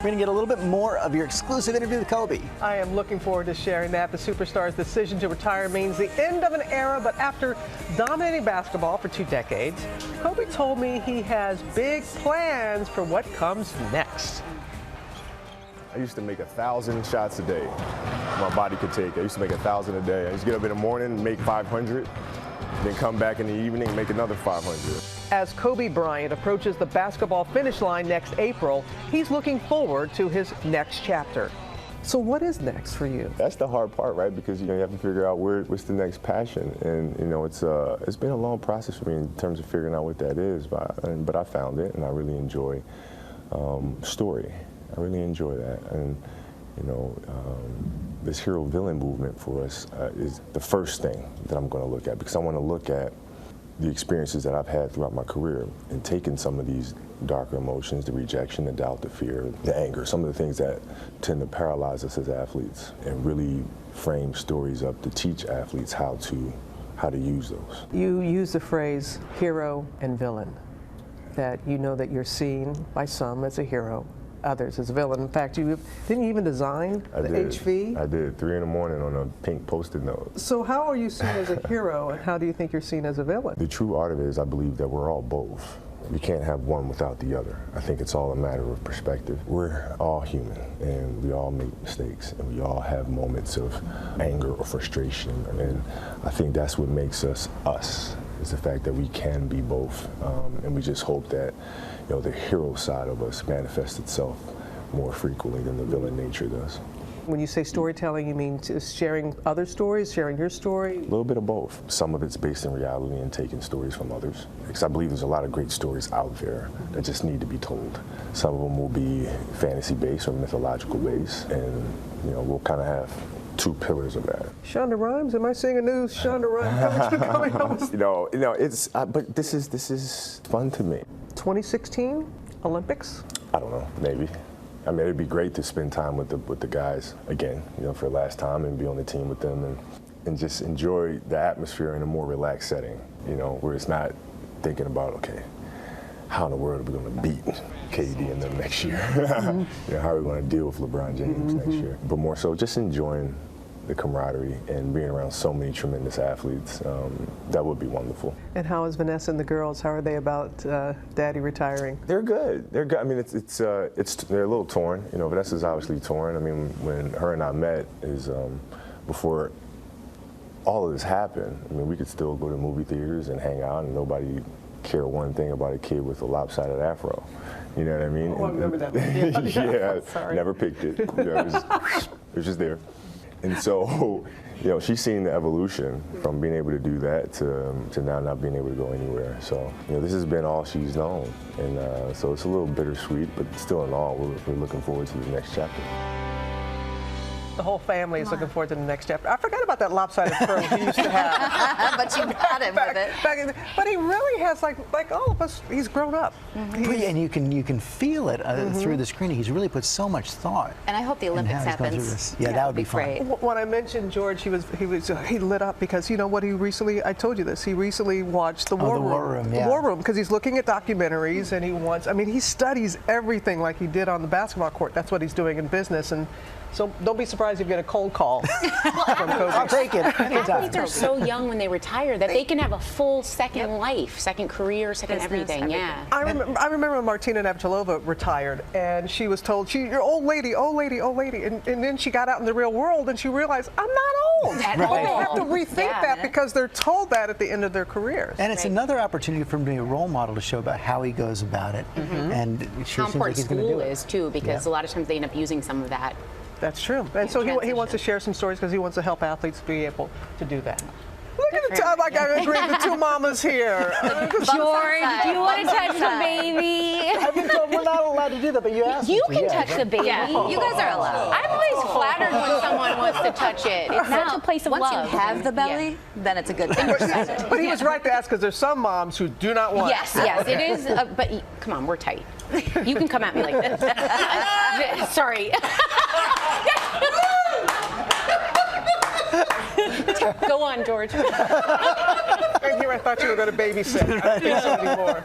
We're going to get a little bit more of your exclusive interview with Kobe. I am looking forward to sharing that. The superstar's decision to retire means the end of an era, but after dominating basketball for 2 decades, Kobe told me he has big plans for what comes next. I used to make 1,000 shots a day. My body could take. I used to make 1,000 a day. I used to get up in the morning, make 500, then come back in the evening and make another 500. As Kobe Bryant approaches the basketball finish line next April, he's looking forward to his next chapter. So what is next for you? That's the hard part, right? Because you have to figure out what's the next passion, and it's been a long process for me in terms of figuring out what that is. But I found it, and I really enjoy story. I really enjoy that, and this hero-villain movement for us is the first thing that I'm going to look at, because I want to look at the experiences that I've had throughout my career and taking some of these darker emotions, the rejection, the doubt, the fear, the anger, some of the things that tend to paralyze us as athletes, and really frame stories up to teach athletes how to use those. You use the phrase hero and villain, that you know that you're seen by some as a hero, others as a villain. In fact, didn't you even design the HV? I did, 3 in the morning on a pink Post-it note. So how are you seen as a hero, and how do you think you're seen as a villain? The true art of it is I believe that we're all both. We can't have one without the other. I think it's all a matter of perspective. We're all human, and we all make mistakes, and we all have moments of anger or frustration, and I think that's what makes us us, is the fact that we can be both, and we just hope that the hero side of us manifests itself more frequently than the villain nature does. When you say storytelling, you mean just sharing other stories, sharing your story? A little bit of both. Some of it's based in reality and taking stories from others, because I believe there's a lot of great stories out there that just need to be told. Some of them will be fantasy-based or mythological-based, and we'll kind of have 2 pillars of that. Shonda Rhimes, am I seeing a new Shonda Rhimes coming up? But this is fun to me. 2016 Olympics? I don't know, maybe. I mean, it'd be great to spend time with the guys again, for the last time, and be on the team with them, and just enjoy the atmosphere in a more relaxed setting, where it's not thinking about, okay, how in the world are we going to beat KD in them next year? How are we going to deal with LeBron James next year? But more so just enjoying the camaraderie and being around so many tremendous athletes. That would be wonderful. And how is Vanessa and the girls? How are they about Daddy retiring? They're good. They're good. I mean, they're a little torn. Vanessa's obviously torn. I mean, when her and I met is before all of this happened. I mean, we could still go to movie theaters and hang out, and nobody care one thing about a kid with a lopsided afro. You know what I mean? Oh, I remember that. Yeah, sorry. Never picked it. It was just there. And so, she's seen the evolution from being able to do that to now not being able to go anywhere. So, this has been all she's known. And so it's a little bittersweet, but still in all, we're looking forward to the next chapter. The whole family is looking forward to the next chapter. I forgot about that lopsided curl he used to have. But you got him with it. But he really has, like all of us, he's grown up. And you can feel it through the screen. He's really put so much thought. And I hope the Olympics happens. Yeah, that would be fun. Great. When I mentioned George, he lit up because what I told you this, he recently watched The War Room. Yeah. The War Room, because he's looking at documentaries, and he studies everything like he did on the basketball court. That's what he's doing in business. And so don't be surprised if you get a cold call from Kobe. I'll take it. Athletes are so young when they retire that they can have a full second life, second career, second everything. Yeah. I remember when Martina Navratilova retired, and she was told, "You're old lady, old lady, old lady," and then she got out in the real world and she realized, "I'm not old." At all. They all. have to rethink that because they're told that at the end of their careers. And it's another opportunity for him to be a role model to show about how he goes about it, and it sure How seems like important he's going to do school it. is too, because a lot of times they end up using some of that. That's true. And so he wants to share some stories because he wants to help athletes be able to do that. Look at the time, like I agree with the 2 mamas here. George, do you want to touch the baby? I've been told we're not allowed to do that, but you asked You me to, can touch the baby. Yeah, you guys are allowed. I'm always flattered when someone wants to touch it. It's such a place of once love. you have the belly, then it's a good thing. But he was right to ask because there's some moms who do not want. Yes, it is. But come on, we're tight. You can come at me like this. Sorry. Go on, George. And here I thought you were going to babysit. I don't think so anymore.